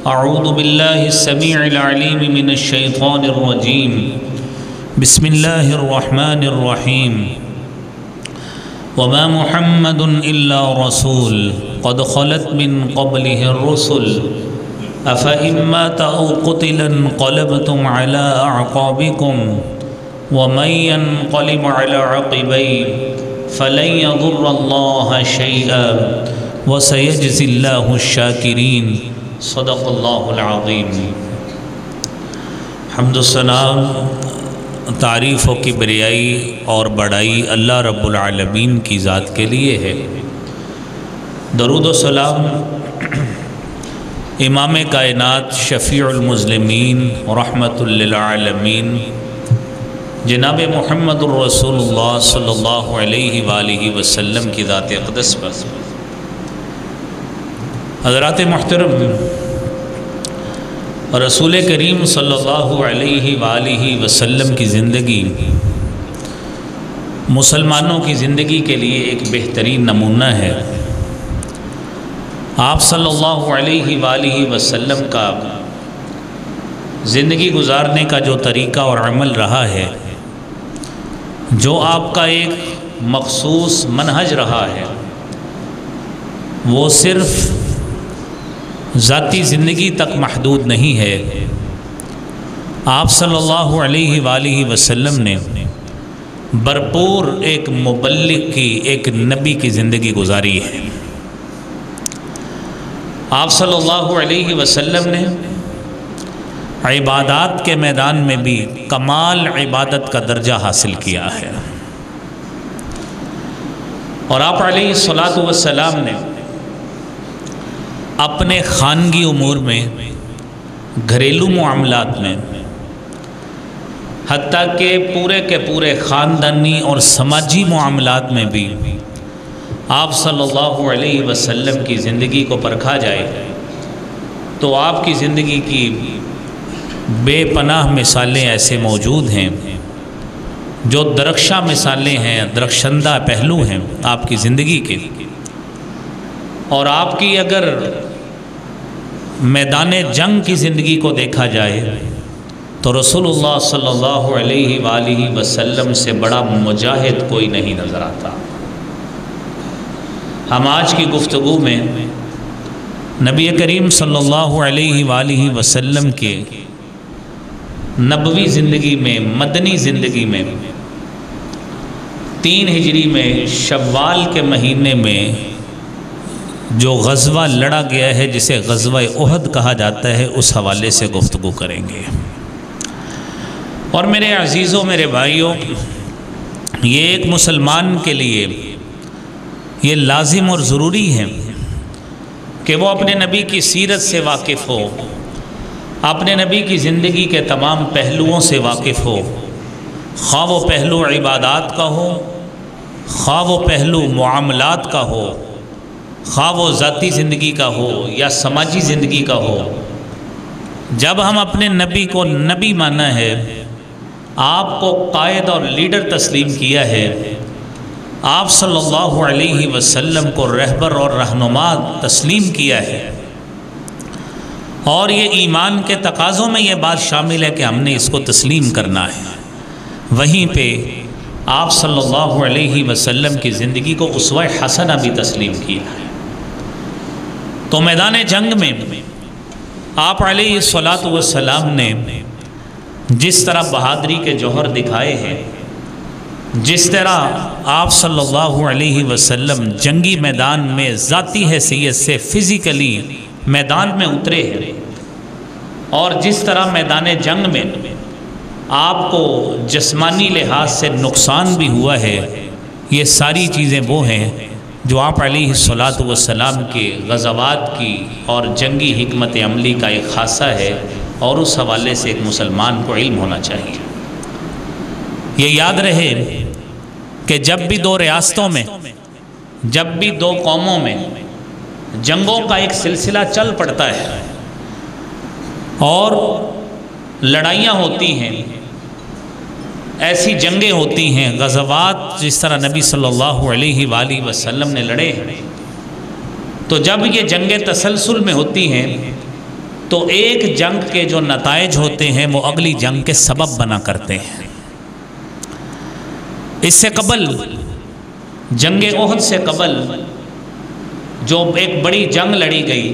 اعوذ باللہ السمیع العلیم من الشیطان الرجیم بسم اللہ الرحمن الرحیم وما محمد الا رسول قد خلت من قبله الرسل افإن مات أو قتل انقلبتم على أعقابكم ومن ينقلب على عقبيه فلن يضر الله شيئا وسيجزي الله الشاكرين صدق اللہ العظیم۔ حمد و ثنا، تعریف و کبریائی اور بڑائی اللہ رب العالمین کی ذات کے لیے ہے۔ درود و سلام امام کائنات شفیع المذنبین رحمت للعالمین جناب محمد الرسول اللہ صلی اللہ علیہ وآلہ وسلم کی ذات اقدس پر۔ حضرات محترم، رسول کریم صلی اللہ علیہ وآلہ وسلم کی زندگی مسلمانوں کی زندگی کے لیے ایک بہترین نمونہ ہے۔ آپ صلی اللہ علیہ وآلہ وسلم کا زندگی گزارنے کا جو طریقہ اور عمل رہا ہے، جو آپ کا ایک مخصوص منہج رہا ہے، وہ صرف ذاتی زندگی تک محدود نہیں ہے۔ آپ صلی اللہ علیہ وآلہ وسلم نے بھرپور ایک مبلغ کی، ایک نبی کی زندگی گزاری ہے۔ آپ صلی اللہ علیہ وسلم نے عبادات کے میدان میں بھی کمال عبادت کا درجہ حاصل کیا ہے، اور آپ علیہ الصلاۃ والسلام نے اپنے خانگی امور میں، گھریلو معاملات میں، حتیٰ کہ پورے کے پورے خاندانی اور سماجی معاملات میں بھی آپ صلی اللہ علیہ وسلم کی زندگی کو پرکھا جائے تو آپ کی زندگی کی بے پناہ مثالیں ایسے موجود ہیں جو درخشاں مثالیں ہیں، درخشندہ پہلو ہیں آپ کی زندگی کے۔ اور آپ کی اگر میدان جنگ کی زندگی کو دیکھا جائے تو رسول اللہ صلی اللہ علیہ وآلہ وسلم سے بڑا مجاہد کوئی نہیں نظر آتا۔ ہم آج کی گفتگو میں نبی کریم صلی اللہ علیہ وآلہ وسلم کے نبوی زندگی میں، مدنی زندگی میں 3 ہجری میں شوال کے مہینے میں جو غزوہ لڑا گیا ہے، جسے غزوہ احد کہا جاتا ہے، اس حوالے سے گفتگو کریں گے۔ اور میرے عزیزوں، میرے بھائیوں، یہ ایک مسلمان کے لیے یہ لازم اور ضروری ہے کہ وہ اپنے نبی کی سیرت سے واقف ہو، اپنے نبی کی زندگی کے تمام پہلوؤں سے واقف ہو، خواہ وہ پہلو عبادات کا ہو، خواہ وہ پہلو معاملات کا ہو، خواہ وہ ذاتی زندگی کا ہو یا سماجی زندگی کا ہو۔ جب ہم اپنے نبی کو نبی مانا ہے، آپ کو قائد اور لیڈر تسلیم کیا ہے، آپ صلی اللہ علیہ وسلم کو رہبر اور رہنما تسلیم کیا ہے، اور یہ ایمان کے تقاضوں میں یہ بات شامل ہے کہ ہم نے اس کو تسلیم کرنا ہے، وہیں پہ آپ صلی اللہ علیہ وسلم کی زندگی کو اسوہ حسنہ بھی تسلیم کیا ہے۔ تو میدان جنگ میں آپ علیہ الصلاۃ والسلام نے جس طرح بہادری کے جوہر دکھائے ہیں، جس طرح آپ صلی اللہ علیہ وسلم جنگی میدان میں ذاتی حیثیت سے فزیکلی میدان میں اترے ہیں، اور جس طرح میدان جنگ میں آپ کو جسمانی لحاظ سے نقصان بھی ہوا ہے، یہ ساری چیزیں وہ ہیں جو آپ علیہ الصلاۃ والسلام کے غزوات کی اور جنگی حکمت عملی کا ایک خاصہ ہے، اور اس حوالے سے ایک مسلمان کو علم ہونا چاہیے۔ یہ یاد رہے کہ جب بھی 2 ریاستوں میں، جب بھی 2 قوموں میں جنگوں کا ایک سلسلہ چل پڑتا ہے اور لڑائیاں ہوتی ہیں، ایسی جنگیں ہوتی ہیں، غزوات جس طرح نبی صلی اللہ علیہ وآلہ وسلم نے لڑے ہیں، تو جب یہ جنگیں تسلسل میں ہوتی ہیں تو ایک جنگ کے جو نتائج ہوتے ہیں وہ اگلی جنگ کے سبب بنا کرتے ہیں۔ اس سے قبل جنگ احد سے قبل جو ایک بڑی جنگ لڑی گئی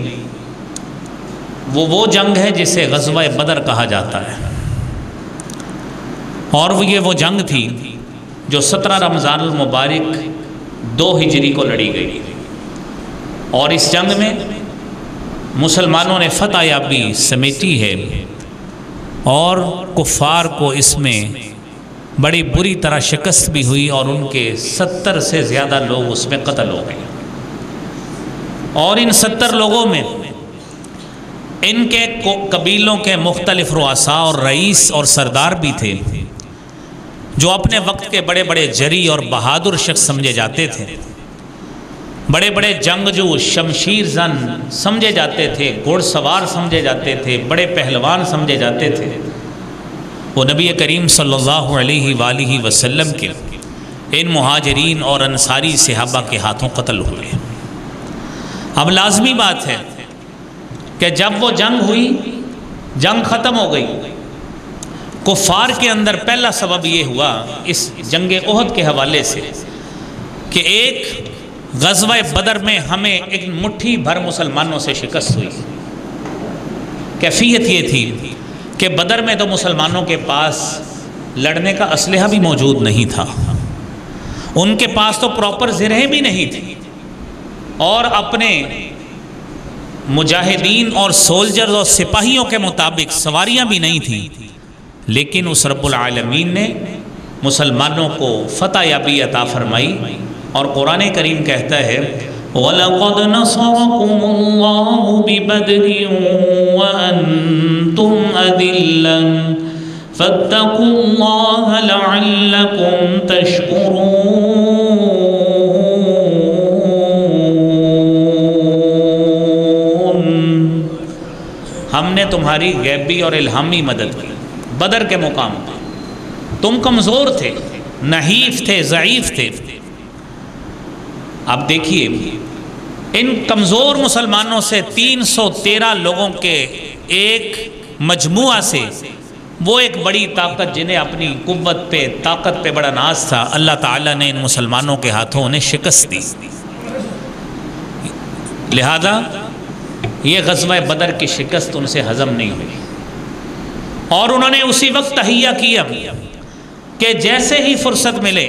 وہ جنگ ہے جسے غزوہ بدر کہا جاتا ہے، اور وہ جنگ تھی جو 17 رمضان المبارک 2 ہجری کو لڑی گئی، اور اس جنگ میں مسلمانوں نے فتح یابی سمیٹی ہے اور کفار کو اس میں بڑی بری طرح شکست بھی ہوئی، اور ان کے 70 سے زیادہ لوگ اس میں قتل ہو گئے، اور ان 70 لوگوں میں ان کے قبیلوں کے مختلف رؤساء اور رئیس اور سردار بھی تھے جو اپنے وقت کے بڑے بڑے جری اور بہادر شخص سمجھے جاتے تھے، بڑے بڑے جنگجو شمشیر زن سمجھے جاتے تھے، گھوڑ سوار سمجھے جاتے تھے، بڑے پہلوان سمجھے جاتے تھے۔ وہ نبی کریم صلی اللہ علیہ وآلہ وسلم کے ان مہاجرین اور انصاری صحابہ کے ہاتھوں قتل ہوئے۔ اب لازمی بات ہے کہ جب وہ جنگ ہوئی، جنگ ختم ہو گئی، کفار کے اندر پہلا سبب یہ ہوا اس جنگ احد کے حوالے سے کہ ایک غزوہ بدر میں ہمیں ایک مٹھی بھر مسلمانوں سے شکست ہوئی۔ کیفیت یہ تھی کہ بدر میں تو مسلمانوں کے پاس لڑنے کا اسلحہ بھی موجود نہیں تھا، ان کے پاس تو پراپر زرہیں بھی نہیں تھی، اور اپنے مجاہدین اور سولجرز اور سپاہیوں کے مطابق سواریاں بھی نہیں تھیں، لیکن اس رب العالمین نے مسلمانوں کو فتح یابی عطا فرمائی، اور قرآن کریم کہتا ہے وَلَقَدْ نَصَرَكُمُ اللَّهُ بِبَدْرٍ وَأَنْتُمْ أَذِلَّةٌ فَاتَّقُوا اللَّهَ لَعَلَّكُمْ تَشْكُرُونَ۔ ہم نے تمہاری غیبی اور الہامی مدد کی بدر کے مقام پر، تم کمزور تھے، نحیف تھے، ضعیف تھے۔ اب دیکھیے ان کمزور مسلمانوں سے 313 لوگوں کے ایک مجموعہ سے وہ ایک بڑی طاقت جنہیں اپنی قوت پہ طاقت پہ بڑا ناز تھا، اللہ تعالیٰ نے ان مسلمانوں کے ہاتھوں انہیں شکست دی۔ لہذا یہ غزوہ بدر کی شکست ان سے ہضم نہیں ہوئی، اور انہوں نے اسی وقت تہیہ کیا کہ جیسے ہی فرصت ملے،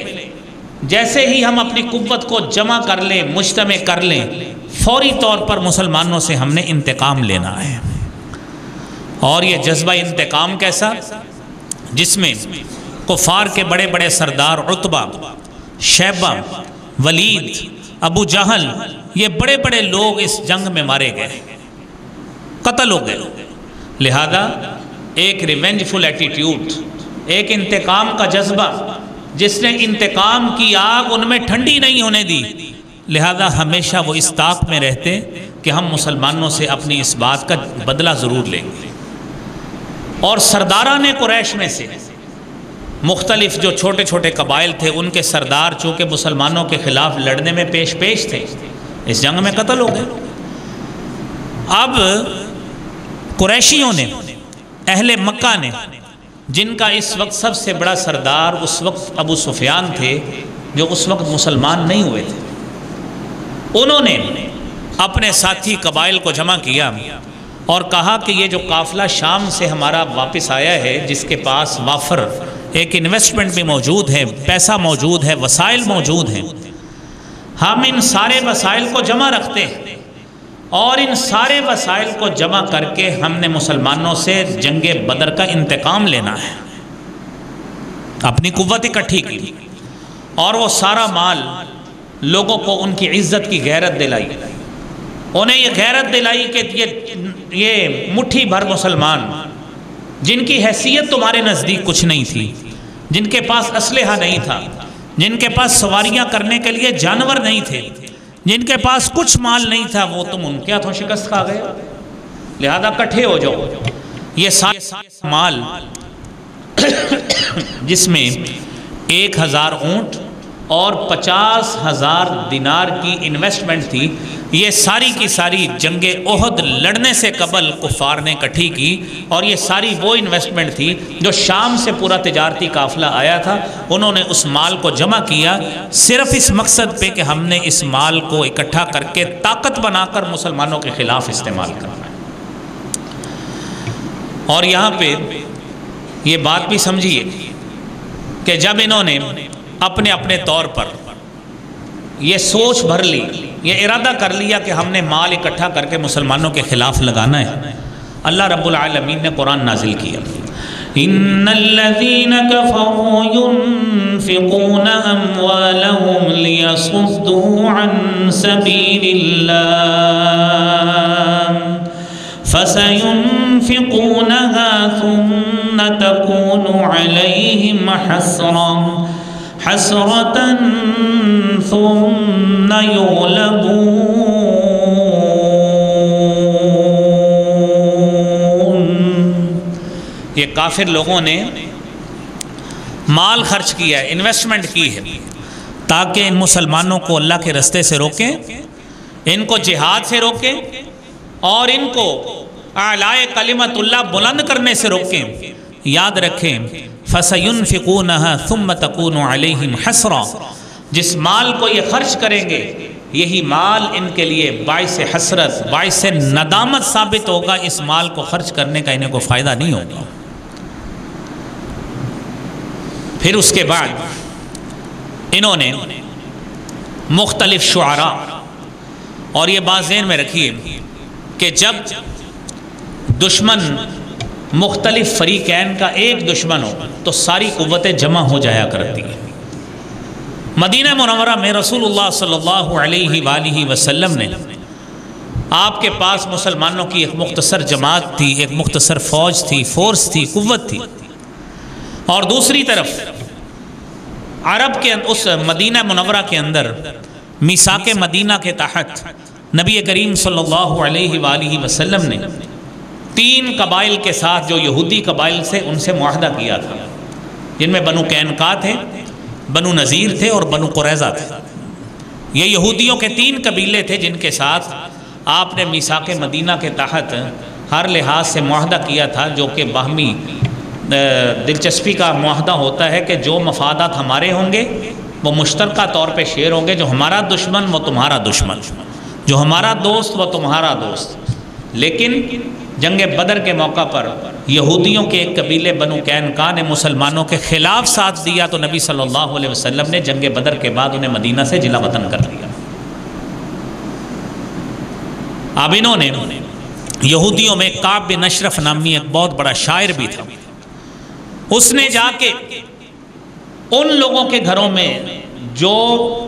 جیسے ہی ہم اپنی قوت کو جمع کر لیں، مجتمع کر لیں، فوری طور پر مسلمانوں سے ہم نے انتقام لینا ہے۔ اور یہ جذبہ انتقام کیسا، جس میں کفار کے بڑے بڑے سردار عتبہ، شیبہ، ولید، ابو جہل، یہ بڑے بڑے لوگ اس جنگ میں مارے گئے، قتل ہو گئے۔ لہذا ایک ریونجفل ایٹیٹیوڈ، ایک انتقام کا جذبہ، جس نے انتقام کی آگ ان میں ٹھنڈی نہیں ہونے دی، لہذا ہمیشہ وہ اس طاق میں رہتے کہ ہم مسلمانوں سے اپنی اس بات کا بدلہ ضرور لیں گے۔ اور سرداران قریش میں سے مختلف جو چھوٹے چھوٹے قبائل تھے، ان کے سردار چونکہ مسلمانوں کے خلاف لڑنے میں پیش تھے، اس جنگ میں قتل ہو گئے۔ اب قریشیوں نے، اہل مکہ نے، جن کا اس وقت سب سے بڑا سردار اس وقت ابو سفیان تھے، جو اس وقت مسلمان نہیں ہوئے تھے، انہوں نے اپنے ساتھی قبائل کو جمع کیا اور کہا کہ یہ جو قافلہ شام سے ہمارا واپس آیا ہے، جس کے پاس وافر ایک انویسٹمنٹ بھی موجود ہے، پیسہ موجود ہے، وسائل موجود ہیں، ہم ان سارے وسائل کو جمع رکھتے ہیں، اور ان سارے وسائل کو جمع کر کے ہم نے مسلمانوں سے جنگ بدر کا انتقام لینا ہے۔ اپنی قوت اکٹھی کی، اور وہ سارا مال لوگوں کو ان کی عزت کی غیرت دلائی، انہیں یہ غیرت دلائی کہ یہ مٹھی بھر مسلمان جن کی حیثیت تمہارے نزدیک کچھ نہیں تھی، جن کے پاس اسلحہ نہیں تھا، جن کے پاس سواریاں کرنے کے لیے جانور نہیں تھے، جن کے پاس کچھ مال نہیں تھا، وہ تم ان کے ہاتھوں شکست کھا گئے، لہذا کٹھے ہو جاؤ۔ یہ سارا مال جس میں 1000 اونٹ، اور 50,000 دینار کی انویسٹمنٹ تھی. یہ ساری کی ساری جنگ احد لڑنے سے قبل کفار نے اکٹھی کی، اور یہ ساری وہ انویسٹمنٹ تھی جو شام سے پورا تجارتی قافلہ آیا تھا. انہوں نے اس مال کو جمع کیا صرف اس مقصد پہ کہ ہم نے اس مال کو اکٹھا کر کے طاقت بنا کر مسلمانوں کے خلاف استعمال کرنا ہے. اور یہاں پہ یہ بات بھی سمجھیے کہ جب انہوں نے اپنے اپنے طور پر یہ سوچ بھر لی، یہ ارادہ کر لیا کہ ہم نے مال اکٹھا کر کے مسلمانوں کے خلاف لگانا ہے، اللہ رب العالمین نے قرآن نازل کیا. ان الذين كفروا ينفقون اموالهم ليصدوا عن سبيل الله فسينفقونها ثم تكون عليهم حسرة ثم يغلبون. یہ کافر لوگوں نے مال خرچ کیا ہے، انویسٹمنٹ کی ہے تاکہ ان مسلمانوں کو اللہ کے رستے سے روکیں، ان کو جہاد سے روکیں، اور ان کو اعلاء کلمت اللہ بلند کرنے سے روکیں. یاد رکھیں فَسَيُنْفِقُونَهَا ثُمَّ تَكُونُ عَلَيْهِمْ حَسْرًا، جس مال کو یہ خرچ کریں گے یہی مال ان کے لیے باعث حسرت، باعث ندامت ثابت ہوگا. اس مال کو خرچ کرنے کا انہیں کو فائدہ نہیں ہوگا. پھر اس کے بعد انہوں نے مختلف شعراء، اور یہ بات ذہن میں رکھیے کہ جب دشمن مختلف فریقین کا ایک دشمن ہو تو ساری قوتیں جمع ہو جایا کرتی ہیں. مدینہ منورہ میں رسول اللہ صلی اللہ علیہ وآلہ وسلم نے آپ کے پاس مسلمانوں کی ایک مختصر جماعت تھی، ایک مختصر فوج تھی، فورس تھی، قوت تھی. اور دوسری طرف عرب کے اس مدینہ منورہ کے اندر میثاق مدینہ کے تحت نبی کریم صلی اللہ علیہ وآلہ وسلم نے 3 قبائل کے ساتھ جو یہودی قبائل سے ان سے معاہدہ کیا تھا، جن میں بنو قینقاع تھے، بنو نذیر تھے اور بنو قریظہ تھے. یہ یہودیوں کے 3 قبیلے تھے جن کے ساتھ آپ نے میثاق مدینہ کے تحت ہر لحاظ سے معاہدہ کیا تھا، جو کہ باہمی دلچسپی کا معاہدہ ہوتا ہے کہ جو مفادات ہمارے ہوں گے وہ مشترکہ طور پہ شیئر ہوں گے. جو ہمارا دشمن وہ تمہارا دشمن، جو ہمارا دوست وہ تمہارا دوست. لیکن جنگ بدر کے موقع پر یہودیوں کے ایک قبیلے بنو قینقاع نے مسلمانوں کے خلاف ساتھ دیا تو نبی صلی اللہ علیہ وسلم نے جنگ بدر کے بعد انہیں مدینہ سے جلا وطن کر دیا. اب انہوں نے یہودیوں میں کعب بن اشرف نامی ایک بہت بڑا شاعر بھی تھا، اس نے جا کے ان لوگوں کے گھروں میں جو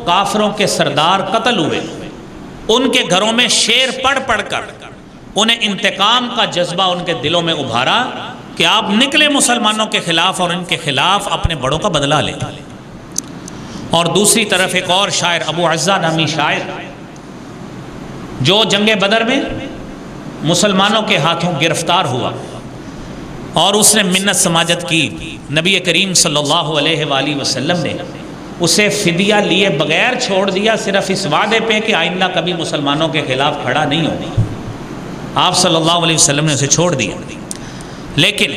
کافروں کے سردار قتل ہوئے ان کے گھروں میں شعر پڑھ پڑھ کر انہیں انتقام کا جذبہ ان کے دلوں میں ابھارا کہ آپ نکلے مسلمانوں کے خلاف اور ان کے خلاف اپنے بڑوں کا بدلہ لیں. اور دوسری طرف ایک اور شاعر ابو عزہ نامی شاعر جو جنگ بدر میں مسلمانوں کے ہاتھوں گرفتار ہوا اور اس نے منت سماجت کی، نبی کریم صلی اللہ علیہ وآلہ وسلم نے اسے فدیہ لیے بغیر چھوڑ دیا، صرف اس وعدے پہ کہ آئندہ کبھی مسلمانوں کے خلاف کھڑا نہیں ہوگا. آپ صلی اللہ علیہ وسلم نے اسے چھوڑ دیا. لیکن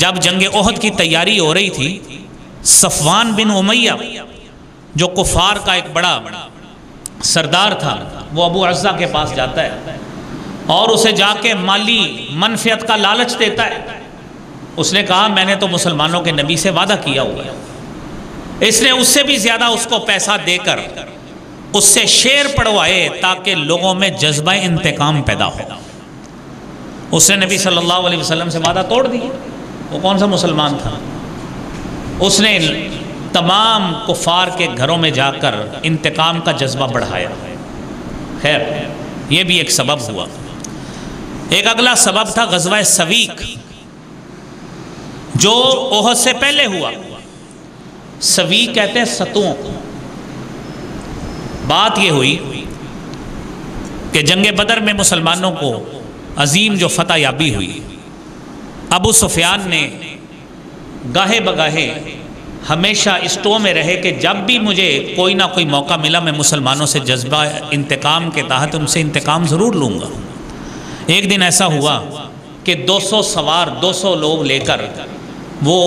جب جنگ احد کی تیاری ہو رہی تھی، صفوان بن امیہ جو کفار کا ایک بڑا سردار تھا وہ ابو عزہ کے پاس جاتا ہے اور اسے جا کے مالی منفعت کا لالچ دیتا ہے. اس نے کہا میں نے تو مسلمانوں کے نبی سے وعدہ کیا ہوا ہے. اس نے اس سے بھی زیادہ اس کو پیسہ دے کر اس سے شعر پڑھوائے تاکہ لوگوں میں جذبہ انتقام پیدا ہو. اس نے نبی صلی اللہ علیہ وسلم سے وعدہ توڑ دیا. وہ کون سا مسلمان تھا؟ اس نے تمام کفار کے گھروں میں جا کر انتقام کا جذبہ بڑھایا. خیر یہ بھی ایک سبب ہوا. ایک اگلا سبب تھا غزوہ سویق جو احد سے پہلے ہوا. سویق کہتے ہیں ستوؤں کو. بات یہ ہوئی کہ جنگ بدر میں مسلمانوں کو عظیم جو فتح یابی ہوئی، ابو سفیان نے گاہے بگاہے ہمیشہ اس ٹو میں رہے کہ جب بھی مجھے کوئی نہ کوئی موقع ملا میں مسلمانوں سے جذبہ انتقام کے تحت ان سے انتقام ضرور لوں گا۔ ایک دن ایسا ہوا کہ 200 سوار 200 لوگ لے کر وہ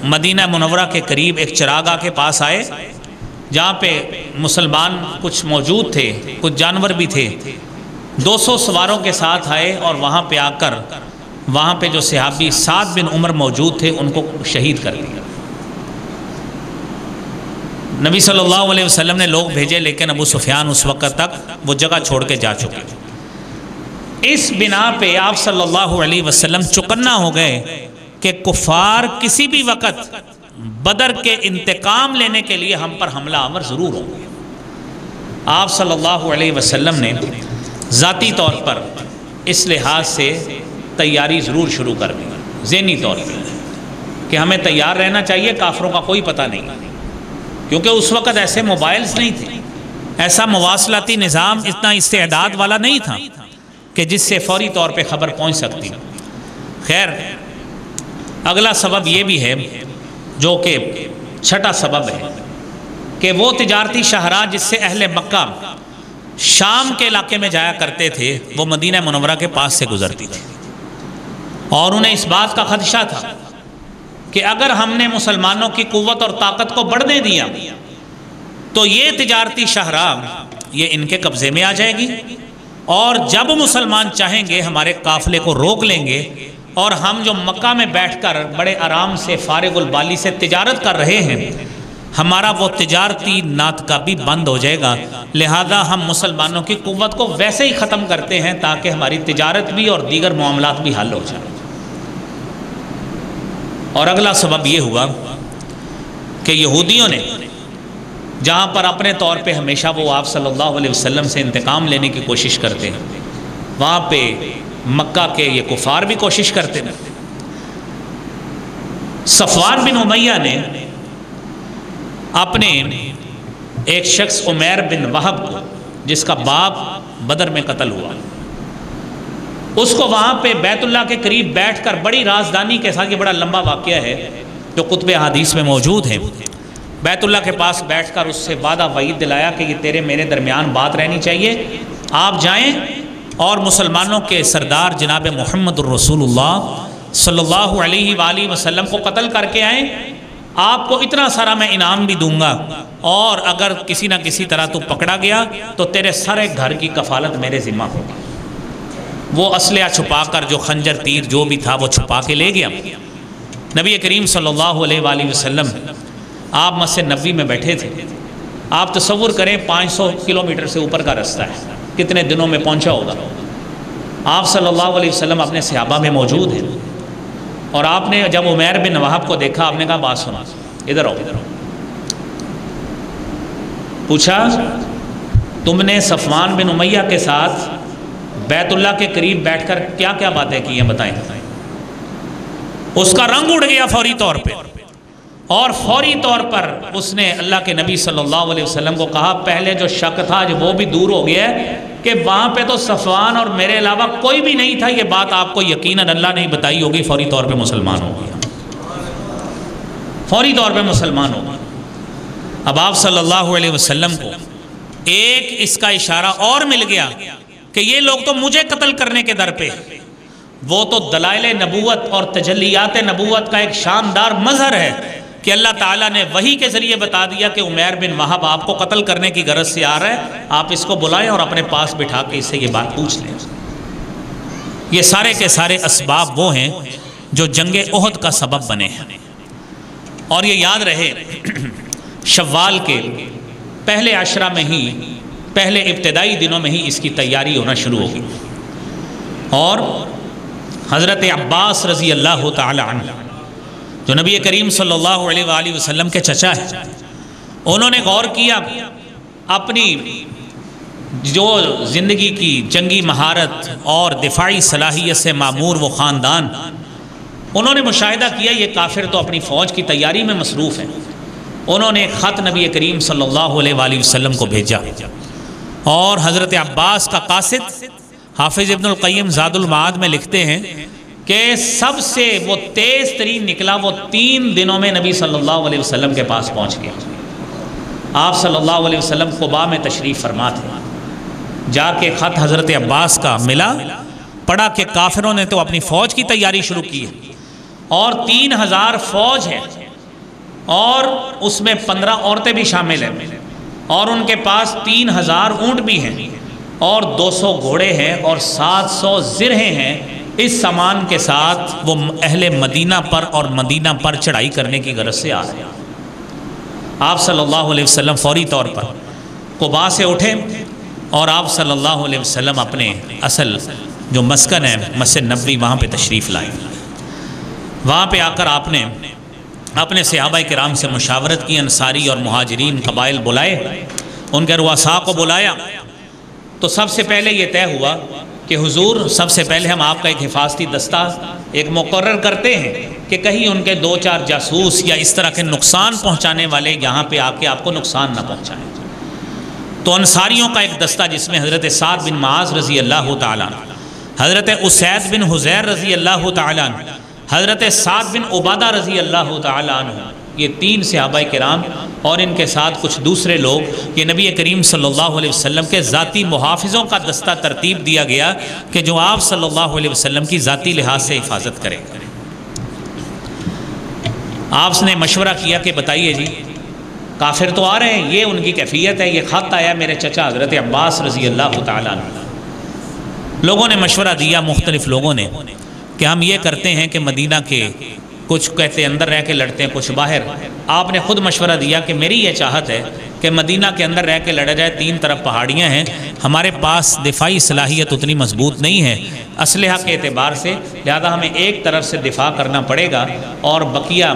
مدینہ منورہ کے قریب ایک چراگاہ کے پاس آئے، جہاں پہ مسلمان کچھ موجود تھے، کچھ جانور بھی تھے۔ 200 سواروں کے ساتھ آئے اور وہاں پہ آ کر وہاں پہ جو صحابی سعد بن عمر موجود تھے ان کو شہید کر دیا۔ نبی صلی اللہ علیہ وسلم نے لوگ بھیجے، لیکن ابو سفیان اس وقت تک وہ جگہ چھوڑ کے جا چکے۔ اس بنا پہ آپ صلی اللہ علیہ وسلم چکنا ہو گئے کہ کفار کسی بھی وقت بدر کے انتقام لینے کے لیے ہم پر حملہ آور ضرور ہوں گے۔ آپ صلی اللہ علیہ وسلم نے ذاتی طور پر اس لحاظ سے تیاری ضرور شروع کر دی، ذہنی طور پہ، کہ ہمیں تیار رہنا چاہیے، کافروں کا کوئی پتہ نہیں، کیونکہ اس وقت ایسے موبائلز نہیں تھے، ایسا مواصلاتی نظام اتنا استعداد والا نہیں تھا کہ جس سے فوری طور پہ خبر پہنچ سکتی۔ خیر، اگلا سبب یہ بھی ہے جو کہ چھٹا سبب ہے کہ وہ تجارتی شاہراہ جس سے اہل مکہ شام کے علاقے میں جایا کرتے تھے وہ مدینہ منورہ کے پاس سے گزرتی تھی، اور انہیں اس بات کا خدشہ تھا کہ اگر ہم نے مسلمانوں کی قوت اور طاقت کو بڑھنے دیا تو یہ تجارتی شاہراہ یہ ان کے قبضے میں آ جائے گی، اور جب مسلمان چاہیں گے ہمارے قافلے کو روک لیں گے، اور ہم جو مکہ میں بیٹھ کر بڑے آرام سے فارغ البالی سے تجارت کر رہے ہیں ہمارا وہ تجارتی ناطقہ بھی بند ہو جائے گا، لہذا ہم مسلمانوں کی قوت کو ویسے ہی ختم کرتے ہیں تاکہ ہماری تجارت بھی اور دیگر معاملات بھی حل ہو جائیں۔ اور اگلا سبب یہ ہوا کہ یہودیوں نے جہاں پر اپنے طور پہ ہمیشہ وہ آپ صلی اللہ علیہ وسلم سے انتقام لینے کی کوشش کرتے ہیں، وہاں پہ مکہ کے یہ کفار بھی کوشش کرتے ہیں۔ صفوان بن امیہ نے اپنے ایک شخص عمیر بن وہب کو، جس کا باپ بدر میں قتل ہوا، اس کو وہاں پہ بیت اللہ کے قریب بیٹھ کر بڑی رازدانی کے ساتھ، یہ بڑا لمبا واقعہ ہے جو کتب احادیث میں موجود ہے، بیت اللہ کے پاس بیٹھ کر اس سے وعدہ وعید دلایا کہ یہ تیرے میرے درمیان بات رہنی چاہیے، آپ جائیں اور مسلمانوں کے سردار جناب محمد الرسول اللہ صلی اللہ علیہ وآلہ وسلم کو قتل کر کے آئیں، آپ کو اتنا سارا میں انعام بھی دوں گا، اور اگر کسی نہ کسی طرح تو پکڑا گیا تو تیرے سارے گھر کی کفالت میرے ذمہ ہوگی۔ وہ اسلحہ چھپا کر، جو خنجر تیر جو بھی تھا وہ چھپا کے لے گیا۔ نبی کریم صلی اللہ علیہ وآلہ وسلم آپ مسجد نبوی میں بیٹھے تھے۔ آپ تصور کریں 500 کلومیٹر سے اوپر کا رستہ ہے، کتنے دنوں میں پہنچا ہوگا۔ آپ صلی اللہ علیہ وسلم اپنے صحابہ میں موجود ہیں، اور آپ نے جب عمیر بن وہب کو دیکھا آپ نے کہا بات سنا، ادھر آؤ۔ پوچھا تم نے صفوان بن امیہ کے ساتھ بیت اللہ کے قریب بیٹھ کر کیا کیا باتیں کی ہیں، بتائیں۔ اس کا رنگ اڑ گیا فوری طور پہ، اور فوری طور پر اس نے اللہ کے نبی صلی اللہ علیہ وسلم کو کہا پہلے جو شک تھا جو وہ بھی دور ہو گیا ہے کہ وہاں پہ تو صفوان اور میرے علاوہ کوئی بھی نہیں تھا، یہ بات آپ کو یقیناً اللہ نے بتائی ہوگی، فوری طور پہ مسلمان ہو گیا، فوری طور پہ مسلمان ہو گیا۔ اب آپ صلی اللہ علیہ وسلم کو ایک اس کا اشارہ اور مل گیا کہ یہ لوگ تو مجھے قتل کرنے کے در پہ، وہ تو دلائل نبوت اور تجلیات نبوت کا ایک شاندار مظہر ہے کہ اللہ تعالیٰ نے وحی کے ذریعے بتا دیا کہ عمیر بن وہب آپ کو قتل کرنے کی غرض سے آ رہا ہے، آپ اس کو بلائیں اور اپنے پاس بٹھا کے اس سے یہ بات پوچھ لیں۔ یہ سارے کے سارے اسباب وہ ہیں جو جنگ احد کا سبب بنے ہیں، اور یہ یاد رہے شوال کے پہلے عشرہ میں ہی، پہلے ابتدائی دنوں میں ہی اس کی تیاری ہونا شروع ہوگی، اور حضرت عباس رضی اللہ تعالی عنہ جو نبی کریم صلی اللہ علیہ وآلہ وسلم کے چچا ہیں، انہوں نے غور کیا اپنی جو زندگی کی جنگی مہارت اور دفاعی صلاحیت سے معمور وہ خاندان، انہوں نے مشاہدہ کیا یہ کافر تو اپنی فوج کی تیاری میں مصروف ہیں۔ انہوں نے ایک خط نبی کریم صلی اللہ علیہ وآلہ وسلم کو بھیجا، اور حضرت عباس کا قاصد حافظ ابن القیم زاد المعاد میں لکھتے ہیں کہ سب سے وہ تیز ترین نکلا، وہ 3 دنوں میں نبی صلی اللہ علیہ وسلم کے پاس پہنچ گیا۔ آپ صلی اللہ علیہ وسلم قباء میں تشریف فرما تھے، جا کے خط حضرت عباس کا ملا، پڑھا کہ کافروں نے تو اپنی فوج کی تیاری شروع کی ہے اور 3000 فوج ہے اور اس میں 15 عورتیں بھی شامل ہیں اور ان کے پاس 3000 اونٹ بھی ہیں اور 200 گھوڑے ہیں اور 700 زرہیں ہیں۔ اس سامان کے ساتھ وہ اہل مدینہ پر اور مدینہ پر چڑھائی کرنے کی غرض سے آ رہے ہیں۔ آپ صلی اللہ علیہ وسلم فوری طور پر قباء سے اٹھے اور آپ صلی اللہ علیہ وسلم اپنے اصل جو مسکن ہے مسجد نبوی وہاں پہ تشریف لائے۔ وہاں پہ آ کر آپ نے اپنے صحابہ کرام سے مشاورت کی، انصاری اور مہاجرین قبائل بلائے، ان کے رؤساء کو بلایا۔ تو سب سے پہلے یہ طے ہوا کہ حضور سب سے پہلے ہم آپ کا ایک حفاظتی دستہ ایک مقرر کرتے ہیں کہ کہیں ان کے 2-4 جاسوس یا اس طرح کے نقصان پہنچانے والے یہاں پہ آ کے آپ کو نقصان نہ پہنچائیں۔ تو انصاریوں کا ایک دستہ جس میں حضرت سعد بن معاذ رضی اللہ تعالیٰ عنہ، حضرت اسید بن حضیر رضی اللہ تعالیٰ عنہ، حضرت سعد بن عبادہ رضی اللہ تعالیٰ عنہ، یہ 3 صحابہ کرام اور ان کے ساتھ کچھ دوسرے لوگ، یہ نبی کریم صلی اللہ علیہ وسلم کے ذاتی محافظوں کا دستہ ترتیب دیا گیا کہ جو آپ صلی اللہ علیہ وسلم کی ذاتی لحاظ سے حفاظت کرے گا۔ آپ نے مشورہ کیا کہ بتائیے جی کافر تو آ رہے ہیں، یہ ان کی کیفیت ہے، یہ خط آیا میرے چچا حضرت عباس رضی اللہ تعالیٰ عنہ۔ لوگوں نے مشورہ دیا، مختلف لوگوں نے، کہ ہم یہ کرتے ہیں کہ مدینہ کے کچھ کہتے اندر رہ کے لڑتے ہیں، کچھ باہر۔ آپ نے خود مشورہ دیا کہ میری یہ چاہت ہے کہ مدینہ کے اندر رہ کے لڑا جائے، 3 طرف پہاڑیاں ہیں، ہمارے پاس دفاعی صلاحیت اتنی مضبوط نہیں ہے اسلحہ کے اعتبار سے، لہذا ہمیں ایک طرف سے دفاع کرنا پڑے گا اور بقیہ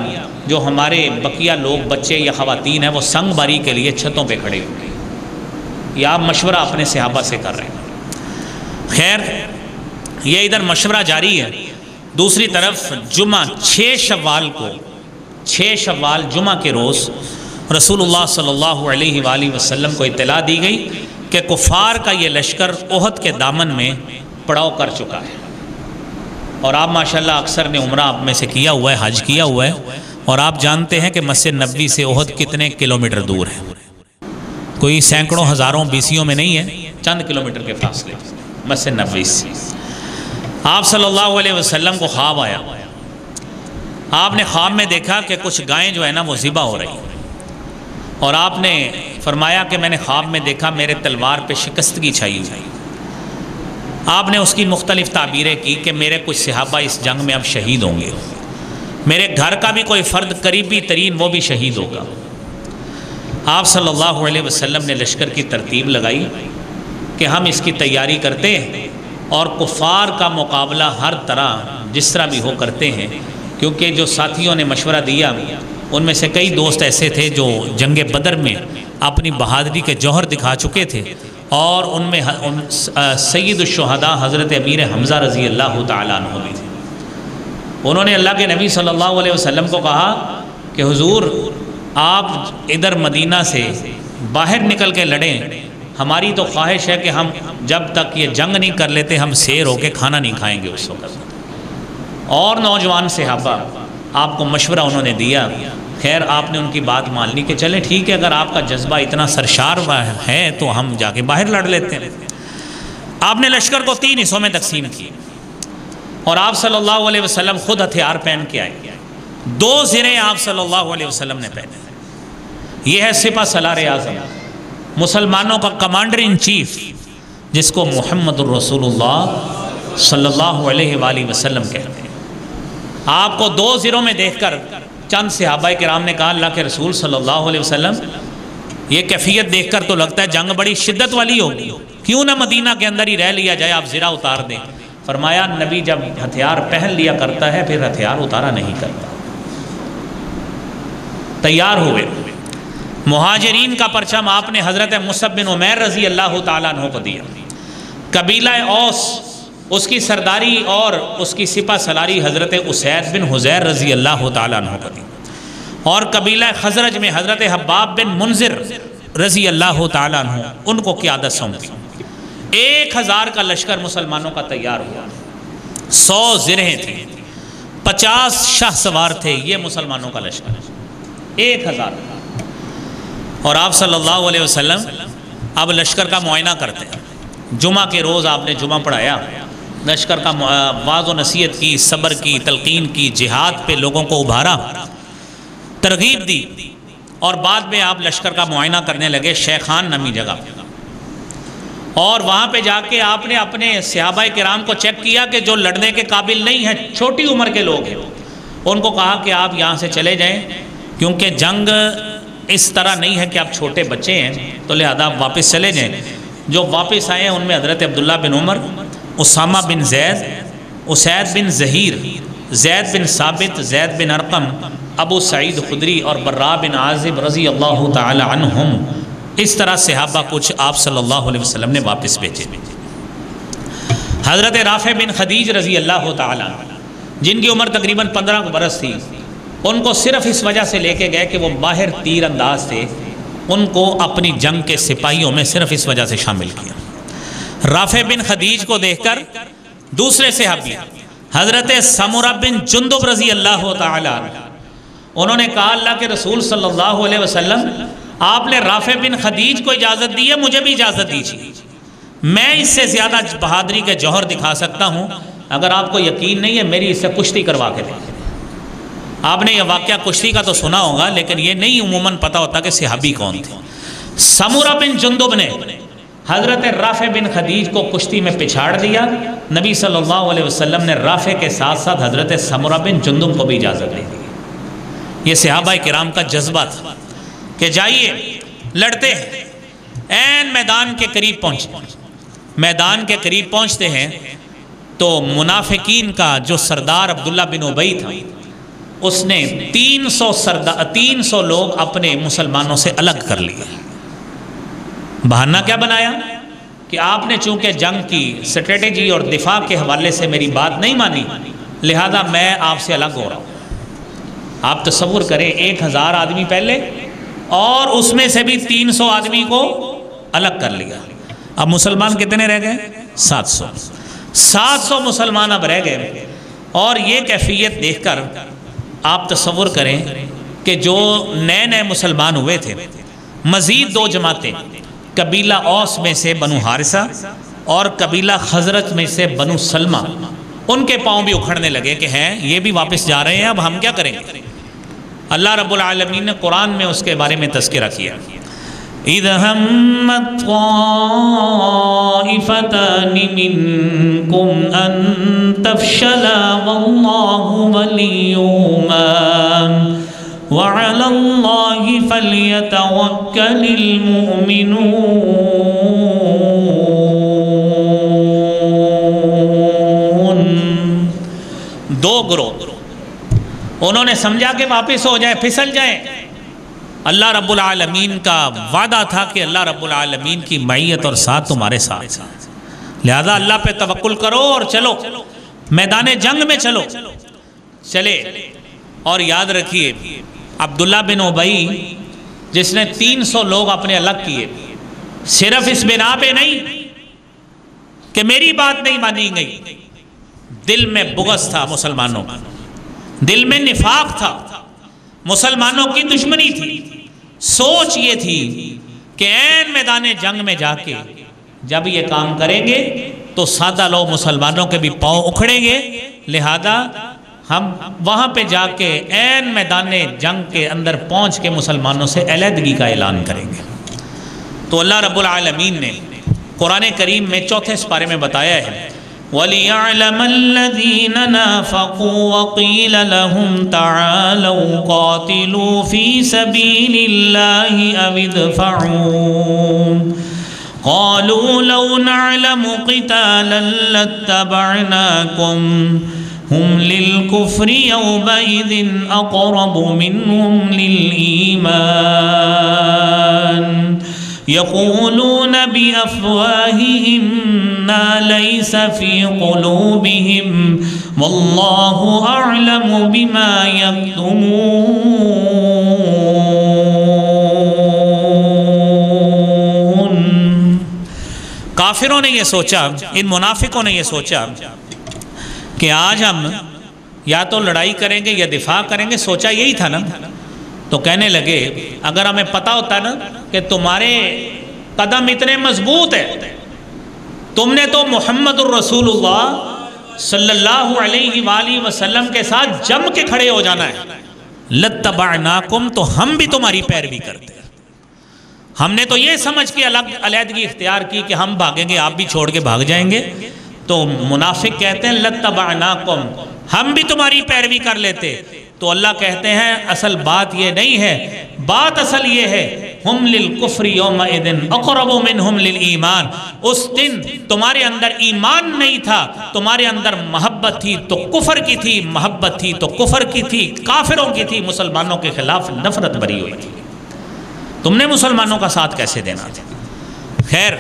جو ہمارے بقیہ لوگ بچے یا خواتین ہیں وہ سنگ باری کے لیے چھتوں پہ کھڑے ہوں گے۔ یہ آپ مشورہ اپنے صحابہ سے کر رہے ہیں۔ خیر یہ ادھر مشورہ جاری ہے، دوسری طرف جمعہ 6 شوال جمعہ کے روز رسول اللہ صلی اللہ علیہ وآلہ وسلم کو اطلاع دی گئی کہ کفار کا یہ لشکر احد کے دامن میں پڑاؤ کر چکا ہے۔ اور آپ ماشاءاللہ اکثر نے عمرہ آپ میں سے کیا ہوا ہے، حج کیا ہوا ہے، اور آپ جانتے ہیں کہ مسجد نبوی سے احد کتنے کلومیٹر دور ہے، کوئی سینکڑوں ہزاروں بیسیوں میں نہیں ہے، چند کلومیٹر کے فاصلے مسجد نبوی سے۔ آپ صلی اللہ علیہ وسلم کو خواب آیا، آپ نے خواب میں دیکھا کہ کچھ گائیں جو ہے نا وہ ذبح ہو رہی، اور آپ نے فرمایا کہ میں نے خواب میں دیکھا میرے تلوار پہ شکستگی چھائی ہوئی۔ آپ نے اس کی مختلف تعبیریں کی کہ میرے کچھ صحابہ اس جنگ میں اب شہید ہوں گے، میرے گھر کا بھی کوئی فرد قریبی ترین وہ بھی شہید ہوگا۔ آپ صلی اللہ علیہ وسلم نے لشکر کی ترتیب لگائی کہ ہم اس کی تیاری کرتے ہیں اور کفار کا مقابلہ ہر طرح جس طرح بھی ہو کرتے ہیں، کیونکہ جو ساتھیوں نے مشورہ دیا ان میں سے کئی دوست ایسے تھے جو جنگ بدر میں اپنی بہادری کے جوہر دکھا چکے تھے، اور ان میں سید الشہداء حضرت امیر حمزہ رضی اللہ تعالیٰ عنہ بھی تھے۔ انہوں نے اللہ کے نبی صلی اللہ علیہ وسلم کو کہا کہ حضور آپ ادھر مدینہ سے باہر نکل کے لڑیں، ہماری تو خواہش ہے کہ ہم جب تک یہ جنگ نہیں کر لیتے ہم سیر ہو کے کھانا نہیں کھائیں گے اس وقت۔ اور نوجوان صحابہ آپ کو مشورہ انہوں نے دیا، خیر آپ نے ان کی بات مان لی کہ چلیں ٹھیک ہے، اگر آپ کا جذبہ اتنا سرشار ہے تو ہم جا کے باہر لڑ لیتے ہیں۔ آپ نے لشکر کو 3 حصوں میں تقسیم کی اور آپ صلی اللہ علیہ وسلم خود ہتھیار پہن کے آئے، 2 زرہیں آپ صلی اللہ علیہ وسلم نے پہنے۔ یہ ہے سپہ سالار اعظم، مسلمانوں کا کمانڈر ان چیف، جس کو محمد الرسول اللہ صلی اللہ علیہ وآلہ وسلم کہتے ہیں۔ آپ کو 2 زروں میں دیکھ کر چند صحابہ کرام نے کہا اللہ کے رسول صلی اللہ علیہ وسلم یہ کیفیت دیکھ کر تو لگتا ہے جنگ بڑی شدت والی ہوگی، کیوں نہ مدینہ کے اندر ہی رہ لیا جائے، آپ زرہ اتار دیں۔ فرمایا نبی جب ہتھیار پہن لیا کرتا ہے پھر ہتھیار اتارا نہیں کرتا۔ تیار ہوئے، مہاجرین کا پرچم آپ نے حضرت مصعب بن عمیر رضی اللہ تعالیٰ عنہ کو دیا، قبیلہ اوس اس کی سرداری اور اس کی سپہ سالاری حضرت اسید بن حضیر رضی اللہ تعالیٰ عنہ کو دی، اور قبیلہ خزرج میں حضرت حباب بن منذر رضی اللہ تعالیٰ عنہ ان کو قیادت سونپی۔ 1000 کا لشکر مسلمانوں کا تیار ہوا۔ 100 زرہیں تھیں، 50 شاہ سوار تھے، یہ مسلمانوں کا لشکر 1000۔ اور آپ صلی اللہ علیہ وسلم اب لشکر کا معائنہ کرتے ہیں۔ جمعہ کے روز آپ نے جمعہ پڑھایا، لشکر کا واعظ و نصیحت کی، صبر کی، تلقین کی، جہاد پہ لوگوں کو ابھارا، ترغیب دی، اور بعد میں آپ لشکر کا معائنہ کرنے لگے شیخان نامی جگہ، اور وہاں پہ جا کے آپ نے اپنے صحابہ کرام کو چیک کیا کہ جو لڑنے کے قابل نہیں ہیں، چھوٹی عمر کے لوگ ہیں، ان کو کہا کہ آپ یہاں سے چلے جائیں، کیونکہ جنگ اس طرح نہیں ہے کہ آپ چھوٹے بچے ہیں، تو لہذا آپ واپس چلے جائیں۔ جو واپس آئے ہیں ان میں حضرت عبداللہ بن عمر، اسامہ بن زید، اسید بن ظہیر، زید بن ثابت، زید بن ارقم، ابو سعید خدری اور براء بن عازب رضی اللہ تعالی عنہم، اس طرح صحابہ کچھ آپ صلی اللہ علیہ وسلم نے واپس بھیجے۔ حضرت رافع بن خدیج رضی اللہ تعالی عنہ، جن کی عمر تقریباً 15 برس تھی، ان کو صرف اس وجہ سے لے کے گئے کہ وہ ماہر تیر انداز تھے، ان کو اپنی جنگ کے سپاہیوں میں صرف اس وجہ سے شامل کیا۔ رافع بن خدیج کو دیکھ کر دوسرے صحابی حضرت سمرہ بن جندب رضی اللہ تعالی عنہ، انہوں نے کہا اللہ کے رسول صلی اللہ علیہ وسلم، آپ نے رافع بن خدیج کو اجازت دی ہے، مجھے بھی اجازت دیجیے، میں اس سے زیادہ بہادری کے جوہر دکھا سکتا ہوں، اگر آپ کو یقین نہیں ہے میری اس سے کشتی کروا کے دیں۔ آپ نے یہ واقعہ کشتی کا تو سنا ہوگا، لیکن یہ نہیں عموماً پتہ ہوتا کہ صحابی کون تھے۔ سمرہ بن جندب نے حضرت رافع بن خدیج کو کشتی میں پچھاڑ دیا، نبی صلی اللہ علیہ وسلم نے رافع کے ساتھ ساتھ حضرت سمرہ بن جندب کو بھی اجازت دے دی۔ یہ صحابہ کرام کا جذبہ تھا کہ جائیے لڑتے ہیں۔ عین میدان کے قریب پہنچے، میدان کے قریب پہنچتے ہیں تو منافقین کا جو سردار عبداللہ بن ابی تھا، اس نے 300 لوگ اپنے مسلمانوں سے الگ کر لیے۔ بہانہ کیا بنایا کہ آپ نے چونکہ جنگ کی اسٹریٹجی اور دفاع کے حوالے سے میری بات نہیں مانی، لہذا میں آپ سے الگ ہو رہا ہوں۔ آپ تصور کریں 1000 آدمی پہلے، اور اس میں سے بھی 300 آدمی کو الگ کر لیا۔ اب مسلمان کتنے رہ گئے؟ 700 مسلمان اب رہ گئے۔ اور یہ کیفیت دیکھ کر آپ تصور کریں کہ جو نئے مسلمان ہوئے تھے، مزید 2 جماعتیں، قبیلہ اوس میں سے بنو حارثہ اور قبیلہ خزرج میں سے بنو سلمہ، ان کے پاؤں بھی اکھڑنے لگے کہ ہیں یہ بھی واپس جا رہے ہیں، اب ہم کیا کریں گے؟ اللہ رب العالمین نے قرآن میں اس کے بارے میں تذکرہ کیا، اِذْ هَمَّتْ طَائِفَتَانِ مِنْكُمْ أَن تَفْشَلَا وَاللَّهُ وَلِيُّهُمَا وَعَلَى اللَّهِ فَلْيَتَوَكَّلِ الْمُؤْمِنُونَ۔ 2 گروہ، انہوں نے سمجھا کہ واپس ہو جائیں، پھسل جائیں۔ اللہ رب العالمین کا وعدہ تھا کہ اللہ رب العالمین کی معیت اور ساتھ تمہارے ساتھ، لہذا اللہ پہ توکل کرو اور چلو، میدان جنگ میں چلے۔ اور یاد رکھیے عبداللہ بن ابی جس نے 300 لوگ اپنے الگ کیے، صرف اس بنا پہ نہیں کہ میری بات نہیں مانی گئی، دل میں بغض تھا مسلمانوں کا، دل میں نفاق تھا، مسلمانوں کی دشمنی تھی۔ سوچ یہ تھی کہ عین میدان جنگ میں جا کے جب یہ کام کریں گے تو سادہ لوگ مسلمانوں کے بھی پاؤں اکھڑیں گے، لہذا ہم وہاں پہ جا کے عین میدان جنگ کے اندر پہنچ کے مسلمانوں سے علیحدگی کا اعلان کریں گے۔ تو اللہ رب العالمین نے قرآن کریم میں 4 سپارے میں بتایا ہے، وَلِيَعْلَمَ الَّذِينَ نَافَقُوا وَقِيلَ لَهُمْ تَعَالَوْا قَاتِلُوا فِي سَبِيلِ اللَّهِ أَوِ ادْفَعُوا قَالُوا لَوْ نَعْلَمُ قِتَالًا لَاتَّبَعْنَاكُمْ هُمْ لِلْكُفْرِ يَوْمَئِذٍ أَقْرَبُ مِنْهُمْ لِلْإِيمَانِ يقولون بأفواههم ما ليس في قلوبهم والله أعلم بما يكتمون۔ کافروں نے یہ سوچا، ان منافقوں نے یہ سوچا کہ آج ہم یا تو لڑائی کریں گے یا دفاع کریں گے، سوچا یہی تھا نا۔ تو کہنے لگے اگر ہمیں پتہ ہوتا نا کہ تمہارے قدم اتنے مضبوط ہیں، تم نے تو محمد الرسول اللہ صلی اللہ علیہ وآلہ وسلم کے ساتھ جم کے کھڑے ہو جانا ہے، لَتَّبَعْنَاكُمْ، تو ہم بھی تمہاری پیروی کرتے ہیں۔ ہم نے تو یہ سمجھ کے علیحدگی اختیار کی کہ ہم بھاگیں گے، آپ بھی چھوڑ کے بھاگ جائیں گے۔ تو منافق کہتے ہیں لَتَّبَعْنَاكُمْ، ہم بھی تمہاری پیروی کر لیتے۔ تو اللہ کہتے ہیں اصل بات یہ نہیں ہے، بات اصل یہ ہے ہم للکفر یومئذ اقرب منہم للایمان، اس دن تمہارے اندر ایمان نہیں تھا، تمہارے اندر محبت تھی تو کفر کی تھی، محبت تھی تو کفر کی تھی، کافروں کی تھی، مسلمانوں کے خلاف نفرت بری ہوئی تھی۔ تم نے مسلمانوں کا ساتھ کیسے دینا تھا؟ خیر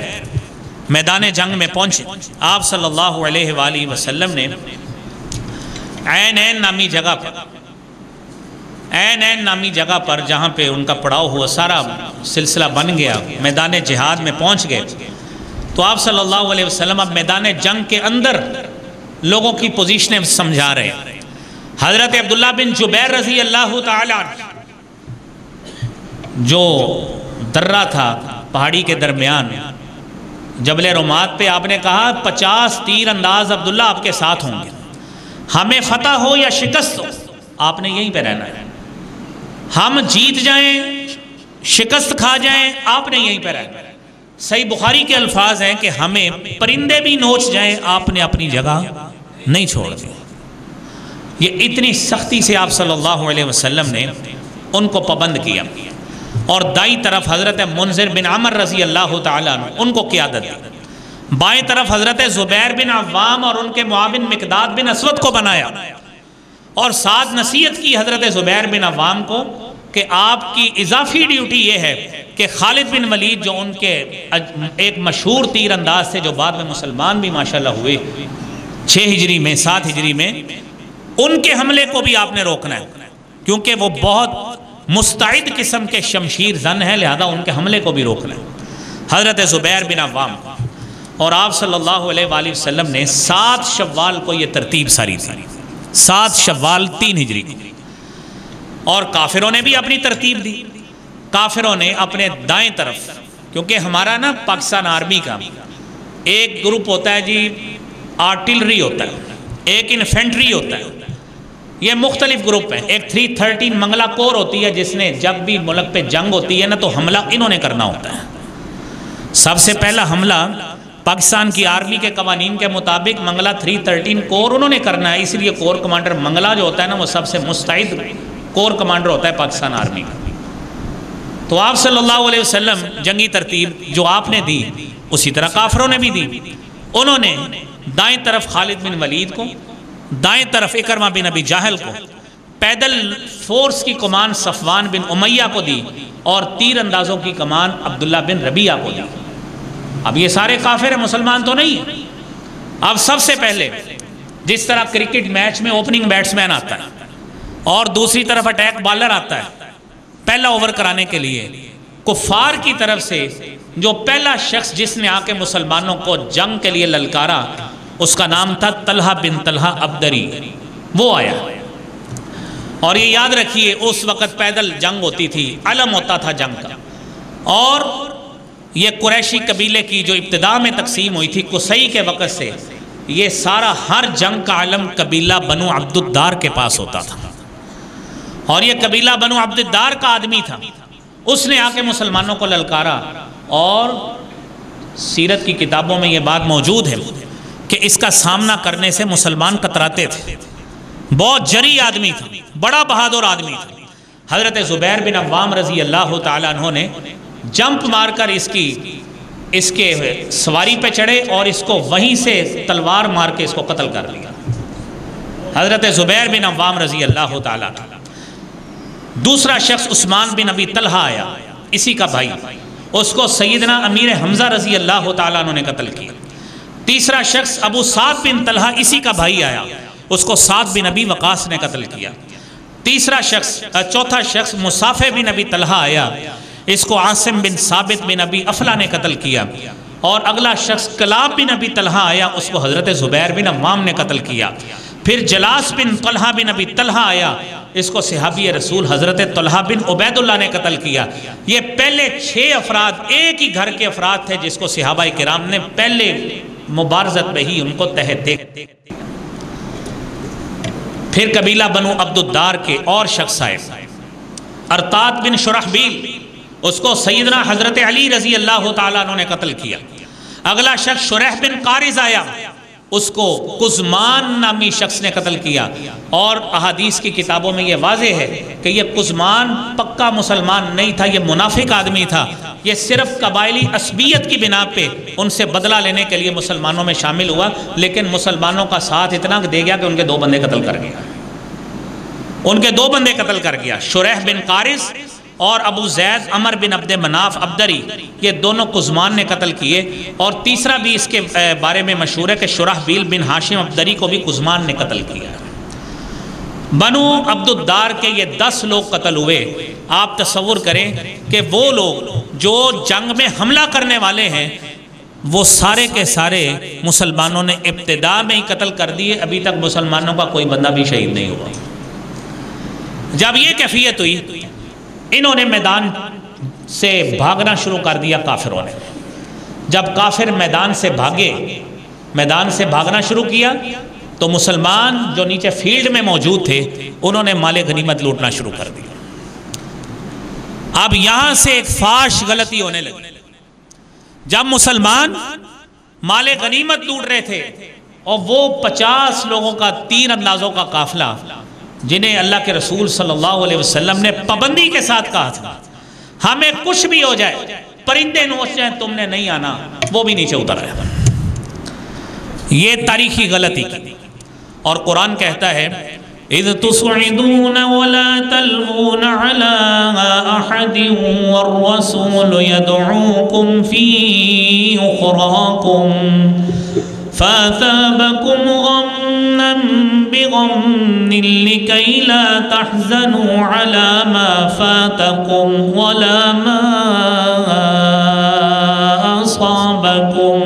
میدان جنگ میں پہنچے آپ صلی اللہ علیہ وآلہ وسلم نے عین نامی جگہ پر، عین نامی جگہ پر جہاں پہ ان کا پڑاؤ ہوا، سارا سلسلہ بن گیا، میدان جہاد میں پہنچ گئے۔ تو آپ صلی اللہ علیہ وسلم اب میدان جنگ کے اندر لوگوں کی پوزیشنیں سمجھا رہے ہیں۔ حضرت عبداللہ بن جبیر رضی اللہ تعالی جو درہ تھا پہاڑی کے درمیان جبل رمات پہ، آپ نے کہا 50 تیر انداز عبداللہ آپ کے ساتھ ہوں گے، ہمیں فتح ہو یا شکست ہو آپ نے یہیں پہ رہنا ہے، ہم جیت جائیں شکست کھا جائیں آپ نے یہیں پہ رہنا ہے۔ صحیح بخاری کے الفاظ ہیں کہ ہمیں پرندے بھی نوچ جائیں آپ نے اپنی جگہ نہیں چھوڑ دی۔ یہ اتنی سختی سے آپ صلی اللہ علیہ وسلم نے ان کو پابند کیا، اور دائیں طرف حضرت منذر بن عمر رضی اللہ تعالیٰ عنہ ان کو قیادت دی، بائیں طرف حضرت زبیر بن عوام اور ان کے معاون مقداد بن اسود کو بنایا، اور ساتھ نصیحت کی حضرت زبیر بن عوام کو کہ آپ کی اضافی ڈیوٹی یہ ہے کہ خالد بن ولید جو ان کے ایک مشہور تیر انداز تھے جو بعد میں مسلمان بھی ماشاءاللہ ہوئے 6 ہجری میں 7 ہجری میں، ان کے حملے کو بھی آپ نے روکنا ہے کیونکہ وہ بہت مستعد قسم کے شمشیر زن ہے، لہذا ان کے حملے کو بھی روکنا ہے۔ حضرت زبیر بن عوام اور آپ صلی اللہ علیہ وآلہ وسلم نے 7 شوال کو یہ ترتیب ساری تھی، 7 شوال 3 ہجری، اور کافروں نے بھی اپنی ترتیب دی۔ کافروں نے اپنے دائیں طرف، کیونکہ ہمارا نا پاکستان آرمی کا ایک گروپ ہوتا ہے جی آرٹلری ہوتا ہے، ایک انفینٹری ہوتا ہے، یہ مختلف گروپ ہیں۔ ایک 313 منگلہ کور ہوتی ہے جس نے جب بھی ملک پہ جنگ ہوتی ہے نا تو حملہ انہوں نے کرنا ہوتا ہے۔ سب سے پہلا حملہ پاکستان کی آرمی کے قوانین کے مطابق منگلہ 313 کور انہوں نے کرنا ہے، اس لیے کور کمانڈر منگلہ جو ہوتا ہے نا وہ سب سے مستعد کور کمانڈر ہوتا ہے پاکستان آرمی کا۔ تو آپ صلی اللہ علیہ وسلم جنگی ترتیب جو آپ نے دی اسی طرح کافروں نے بھی دی۔ انہوں نے دائیں طرف خالد بن ولید کو، دائیں طرف اکرمہ بن ابی جہل کو، پیدل فورس کی کمان صفوان بن امیہ کو دی، اور تیر اندازوں کی کمان عبداللہ بن ربیعہ کو دی۔ اب یہ سارے کافر ہیں، مسلمان تو نہیں ہیں۔ اب سب سے پہلے جس طرح کرکٹ میچ میں اوپننگ بیٹسمین آتا ہے اور دوسری طرف اٹیک بالر آتا ہے پہلا اوور کرانے کے لیے، کفار کی طرف سے جو پہلا شخص جس نے آ کے مسلمانوں کو جنگ کے لیے للکارا اس کا نام تھا طلحہ بن طلحہ عبدری، وہ آیا۔ اور یہ یاد رکھیے اس وقت پیدل جنگ ہوتی تھی، علم ہوتا تھا جنگ کا، اور یہ قریشی قبیلے کی جو ابتداء میں تقسیم ہوئی تھی قصی کے وقت سے، یہ سارا ہر جنگ کا علم قبیلہ بنو عبد الدار کے پاس ہوتا تھا، اور یہ قبیلہ بنو عبد الدار کا آدمی تھا، اس نے آ کے مسلمانوں کو للکارا، اور سیرت کی کتابوں میں یہ بات موجود ہے کہ اس کا سامنا کرنے سے مسلمان کتراتے تھے۔ بہت جری آدمی تھا، بڑا بہادر آدمی تھا۔ حضرت زبیر بن عوام رضی اللہ تعالیٰ عنہ نے جمپ مار کر اس کے سواری پہ چڑھے اور اس کو وہیں سے تلوار مار کے اس کو قتل کر لیا، حضرت زبیر بن عوام رضی اللہ تعالیٰ۔ دوسرا شخص عثمان بن ابی طلحہ آیا، اسی کا بھائی، اس کو سیدنا امیر حمزہ رضی اللہ تعالیٰ عنہ نے قتل کیا۔ تیسرا شخص ابو سعد بن طلحہ، اسی کا بھائی آیا، اس کو سعد بن ابی وقاص نے قتل کیا۔ چوتھا شخص مصافح بن ابی طلحہ آیا، اس کو عاصم بن ثابت بن ابی افلا نے قتل کیا، اور اگلا شخص کلاب بن ابی طلحہ آیا، اس کو حضرت زبیر بن عوام نے قتل کیا۔ پھر جلاس بن طلحہ بن ابی طلحہ آیا، اس کو صحابی رسول حضرت طلحہ بن عبید اللہ نے قتل کیا۔ یہ پہلے 6 افراد ایک ہی گھر کے افراد تھے جس کو صحابہ کرام نے پہلے مبارزت میں ہی ان کو تحت دے۔ پھر قبیلہ بنو عبد الدار کے اور شخص آئے، ارطاد بن شرحبیل، اس کو سیدنا حضرت علی رضی اللہ تعالیٰ عنہ نے قتل کیا۔ اگلا شخص شریح بن قارز آیا، اس کو قزمان نامی شخص نے قتل کیا، اور احادیث کی کتابوں میں یہ واضح ہے کہ یہ قزمان پکا مسلمان نہیں تھا، یہ منافق آدمی تھا، یہ صرف قبائلی عصبیت کی بنا پہ ان سے بدلہ لینے کے لیے مسلمانوں میں شامل ہوا، لیکن مسلمانوں کا ساتھ اتنا دے گیا کہ ان کے 2 بندے قتل کر گیا، ان کے 2 بندے قتل کر گیا، شریح بن قارز اور ابو زید عمر بن عبد مناف عبدری، یہ دونوں قزمان نے قتل کیے۔ اور تیسرا بھی اس کے بارے میں مشہور ہے کہ شرحبیل بن ہاشم عبدری کو بھی قزمان نے قتل کیا۔ بنو عبد الدار کے یہ 10 لوگ قتل ہوئے۔ آپ تصور کریں کہ وہ لوگ جو جنگ میں حملہ کرنے والے ہیں وہ سارے کے سارے مسلمانوں نے ابتدا میں ہی قتل کر دیے، ابھی تک مسلمانوں کا کوئی بندہ بھی شہید نہیں ہوا۔ جب یہ کیفیت ہوئی، انہوں نے میدان سے بھاگنا شروع کر دیا کافروں نے۔ جب کافر میدان سے بھاگے، میدان سے بھاگنا شروع کیا تو مسلمان جو نیچے فیلڈ میں موجود تھے انہوں نے مال غنیمت لوٹنا شروع کر دیا۔ اب یہاں سے ایک فاش غلطی ہونے لگی۔ جب مسلمان مال غنیمت لوٹ رہے تھے اور وہ 50 لوگوں کا 3 اندازوں کا قافلہ جنہیں اللہ کے رسول صلی اللہ علیہ وسلم نے پابندی کے ساتھ کہا تھا ہمیں کچھ بھی ہو جائے، پرندے نوچ جائیں، تم نے نہیں آنا، وہ بھی نیچے اتر آیا۔ یہ تاریخی غلطی کی، اور قرآن کہتا ہے اِذْ تُصْعِدُونَ وَلَا تَلْوُونَ عَلَىٰ أَحَدٍ وَالرَّسُولُ يَدْعُوكُمْ فِي أُخْرَاكُمْ فَأَثَابَكُمْ غَمًّا بِغَمٍّ لِكَيْ لَا تَحْزَنُوا عَلَىٰ مَا فَاتَكُمْ وَلَا مَا أَصَابَكُمْ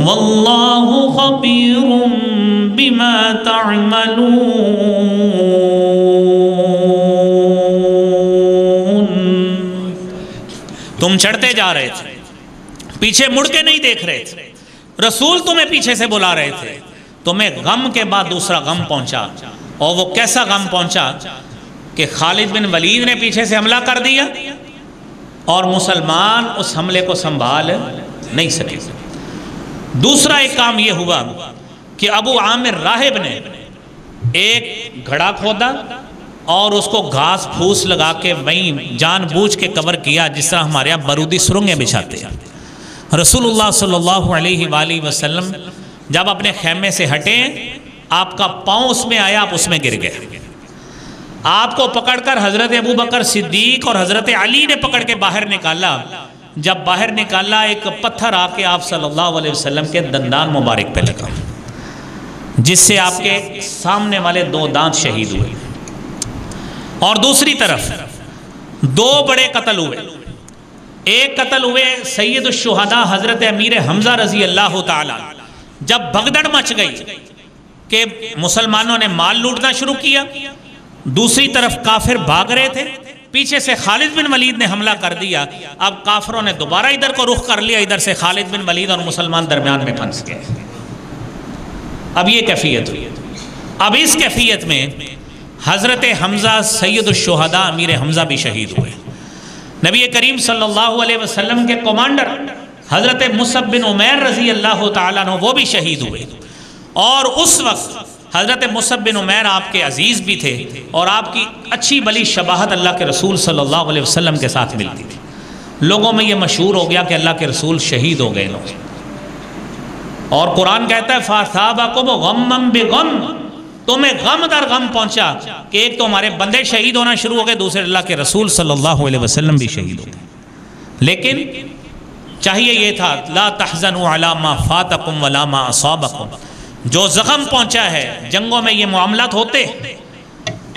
وَاللَّهُ خَبِيرٌ بِمَا تَعْمَلُونَ۔ تم چڑھتے جا رہے تھے، پیچھے مڑ کے نہیں دیکھ رہے تھے، رسول تمہیں پیچھے سے بلا رہے تھے، تمہیں غم کے بعد دوسرا غم پہنچا، اور وہ کیسا غم پہنچا کہ خالد بن ولید نے پیچھے سے حملہ کر دیا اور مسلمان اس حملے کو سنبھال نہیں سکے۔ دوسرا ایک کام یہ ہوا کہ ابو عامر راہب نے ایک گھڑا کھودا اور اس کو گھاس پھوس لگا کے وہیں جان بوجھ کے کور کیا، جس طرح ہمارے یہاں بارودی سرنگیں بچھاتے ہیں۔ رسول اللہ صلی اللہ علیہ وآلہ وسلم جب اپنے خیمے سے ہٹے، آپ کا پاؤں اس میں آیا، آپ اس میں گر گئے۔ آپ کو پکڑ کر حضرت ابو بکر صدیق اور حضرت علی نے پکڑ کے باہر نکالا۔ جب باہر نکالا، ایک پتھر آ کے آپ صلی اللہ علیہ وسلم کے دندان مبارک پہ لگا، جس سے آپ کے سامنے والے 2 دانت شہید ہوئے۔ اور دوسری طرف 2 بڑے قتل ہوئے۔ ایک قتل ہوئے سید الشہداء حضرت امیر حمزہ رضی اللہ تعالیٰ، جب بھگدڑ مچ گئی کہ مسلمانوں نے مال لوٹنا شروع کیا، دوسری طرف کافر بھاگ رہے تھے، پیچھے سے خالد بن ولید نے حملہ کر دیا۔ اب کافروں نے دوبارہ ادھر کو رخ کر لیا، ادھر سے خالد بن ولید اور مسلمان درمیان میں پھنس گئے۔ اب یہ کیفیت ہوئی۔ اب اس کیفیت میں حضرت حمزہ سید الشہداء امیر حمزہ بھی شہید ہوئے۔ نبی کریم صلی اللہ علیہ وسلم کے کمانڈر حضرت مصعب بن عمیر رضی اللہ تعالیٰ عنہ وہ بھی شہید ہوئے، اور اس وقت حضرت مصعب بن عمیر آپ کے عزیز بھی تھے اور آپ کی اچھی بلی شباہت اللہ کے رسول صلی اللہ علیہ وسلم کے ساتھ ملتی تھی۔ لوگوں میں یہ مشہور ہو گیا کہ اللہ کے رسول شہید ہو گئے لوگ، اور قرآن کہتا ہے فَأَثَابَكُمْ غَمًّا بِغَمٍّ، تمہیں غم در غم پہنچا کہ ایک تو ہمارے بندے شہید ہونا شروع ہو گئے، دوسرے اللہ کے رسول صلی اللہ علیہ وسلم بھی شہید ہو گئے۔ لیکن چاہیے یہ تھا لا تحزنوا علی ما فاتکم ولا ما اصابکم، جو زخم پہنچا ہے جنگوں میں یہ معاملات ہوتے ہیں،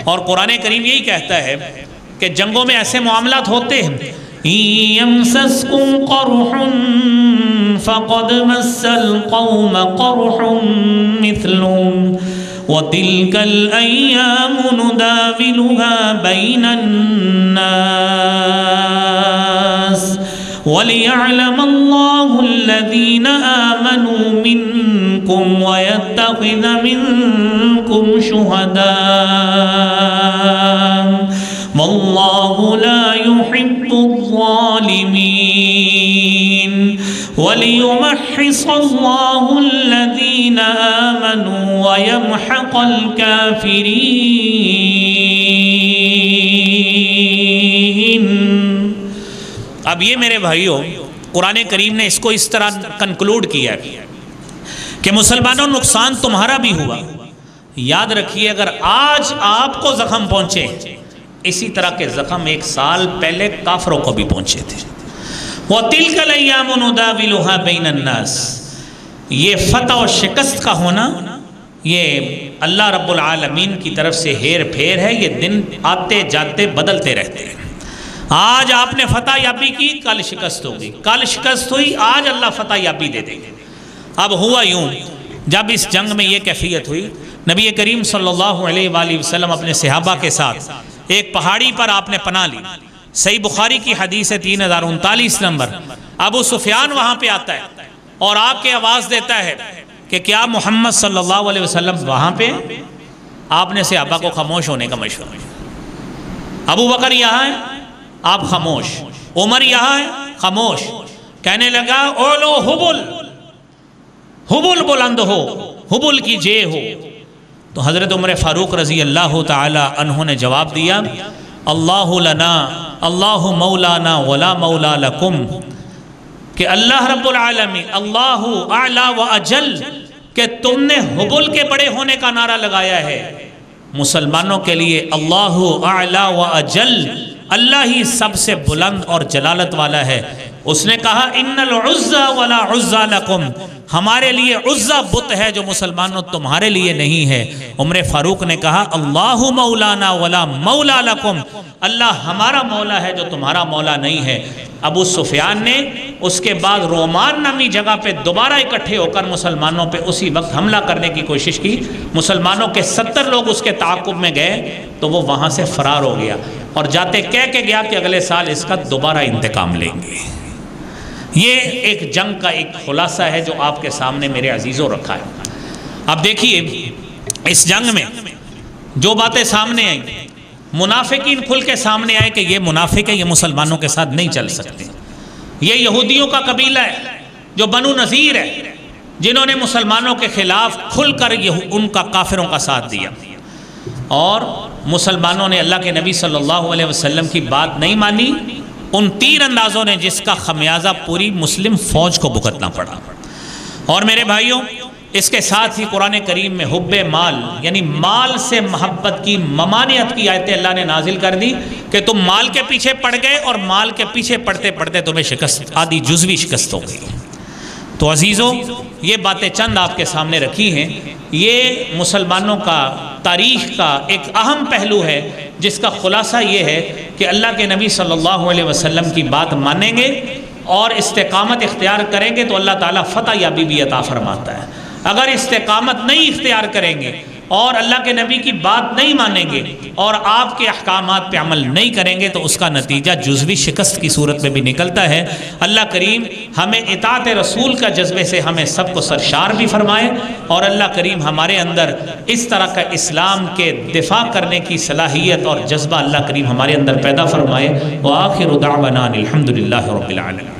اور قرآن کریم یہی کہتا ہے کہ جنگوں میں ایسے معاملات ہوتے ہیں یمسسکم قرح فقد مس القوم قرح مثلہ وَتِلْكَ الْأَيَّامُ نُدَاوِلُهَا بَيْنَ النَّاسِ وَلِيَعْلَمَ اللَّهُ الَّذِينَ آمَنُوا مِنْكُمْ وَيَتَّخِذَ مِنْكُمْ شُهَدَاءَ وَاللَّهُ لَا يُحِبُّ الظَّالِمِينَ وَلِيُمَحِّصَ اللَّهُ الَّذِينَ آمَنُوا وَيَمْحَقَ الْكَافِرِينَ۔ اب یہ میرے بھائیوں قرآن کریم نے اس کو اس طرح کنکلوڈ کیا ہے کہ مسلمانوں نقصان تمہارا بھی ہوا، یاد رکھیے اگر آج آپ کو زخم پہنچے اسی طرح کے زخم ایک سال پہلے کافروں کو بھی پہنچے تھے۔ وَتِلْكَ الْأَيَّامُ نُدَاوِلُهَا بَيْنَ النَّاسِ، یہ فتح و شکست کا ہونا یہ اللہ رب العالمین کی طرف سے ہیر پھیر ہے، یہ دن آتے جاتے بدلتے رہتے ہیں۔ آج آپ نے فتح یابی کی، کل شکست ہوگی، کل شکست ہوئی، آج اللہ فتح یابی دے دیں گے۔ اب ہوا یوں، جب اس جنگ میں یہ کیفیت ہوئی، نبی کریم صلی اللہ علیہ وآلہ وسلم اپنے صحابہ کے ساتھ ایک پہاڑی پر آپ نے پناہ لی۔ صحیح بخاری کی حدیث ہے 3039 نمبر۔ ابو سفیان وہاں پہ آتا ہے اور آ کے آواز دیتا ہے کہ کیا محمد صلی اللہ علیہ وسلم وہاں پہ؟ آپ نے صحابہ کو خاموش ہونے کا مشورہ دیا۔ ابو بکر یہاں ہے، آپ خاموش، عمر یہاں ہے، خاموش۔ کہنے لگا اولو حبل، حبل بلند ہو، حبل کی جے ہو۔ تو حضرت عمر فاروق رضی اللہ تعالی عنہ نے جواب دیا اللہ لنا اللہ مولانا ولا مولا لکم، کہ اللہ رب العالمین اللہ اعلی و اجل، کہ تم نے حبل کے بڑے ہونے کا نعرہ لگایا ہے، مسلمانوں کے لیے اللہ اعلی و اجل، اللہ ہی سب سے بلند اور جلالت والا ہے۔ اس نے کہا ان العزى ولا عزى لکم، ہمارے لیے عزہ بت ہے جو مسلمانوں تمہارے لیے نہیں ہے۔ عمر فاروق نے کہا اللہ مولانا ولا مولا لکم، اللہ ہمارا مولا ہے جو تمہارا مولا نہیں ہے۔ ابو سفیان نے اس کے بعد رومان نامی جگہ پہ دوبارہ اکٹھے ہو کر مسلمانوں پہ اسی وقت حملہ کرنے کی کوشش کی۔ مسلمانوں کے 70 لوگ اس کے تعاقب میں گئے تو وہ وہاں سے فرار ہو گیا اور جاتے کہہ کے گیا کہ اگلے سال اس کا دوبارہ انتقام لیں گے۔ یہ ایک جنگ کا ایک خلاصہ ہے جو آپ کے سامنے میرے عزیزوں رکھا ہے۔ اب دیکھیے اس جنگ میں جو باتیں سامنے آئیں، منافقین کھل کے سامنے آئے کہ یہ منافق ہے، یہ مسلمانوں کے ساتھ نہیں چل سکتے۔ یہ یہودیوں کا قبیلہ ہے جو بنو نذیر ہے، جنہوں نے مسلمانوں کے خلاف کھل کر ان کا کافروں کا ساتھ دیا، اور مسلمانوں نے اللہ کے نبی صلی اللہ علیہ وسلم کی بات نہیں مانی۔ ان تیر اندازوں نے جس کا خمیازہ پوری مسلم فوج کو بھگتنا پڑا۔ اور میرے بھائیوں اس کے ساتھ ہی قرآن کریم میں حب مال یعنی مال سے محبت کی ممانعت کی آیتیں اللہ نے نازل کر دی کہ تم مال کے پیچھے پڑ گئے اور مال کے پیچھے پڑتے پڑتے تمہیں شکست آدھی جزوی شکست ہو گئی۔ تو عزیزوں یہ باتیں چند آپ کے سامنے رکھی ہیں، یہ مسلمانوں کا تاریخ کا ایک اہم پہلو ہے جس کا خلاصہ یہ ہے کہ اللہ کے نبی صلی اللہ علیہ وسلم کی بات مانیں گے اور استقامت اختیار کریں گے تو اللہ تعالیٰ فتح یابی بھی عطا فرماتا ہے۔ اگر استقامت نہیں اختیار کریں گے اور اللہ کے نبی کی بات نہیں مانیں گے اور آپ کے احکامات پہ عمل نہیں کریں گے تو اس کا نتیجہ جزوی شکست کی صورت میں بھی نکلتا ہے۔ اللہ کریم ہمیں اطاعت رسول کا جذبے سے ہمیں سب کو سرشار بھی فرمائے، اور اللہ کریم ہمارے اندر اس طرح کا اسلام کے دفاع کرنے کی صلاحیت اور جذبہ اللہ کریم ہمارے اندر پیدا فرمائے۔ وآخر دعوانا الحمدللہ رب العالمین۔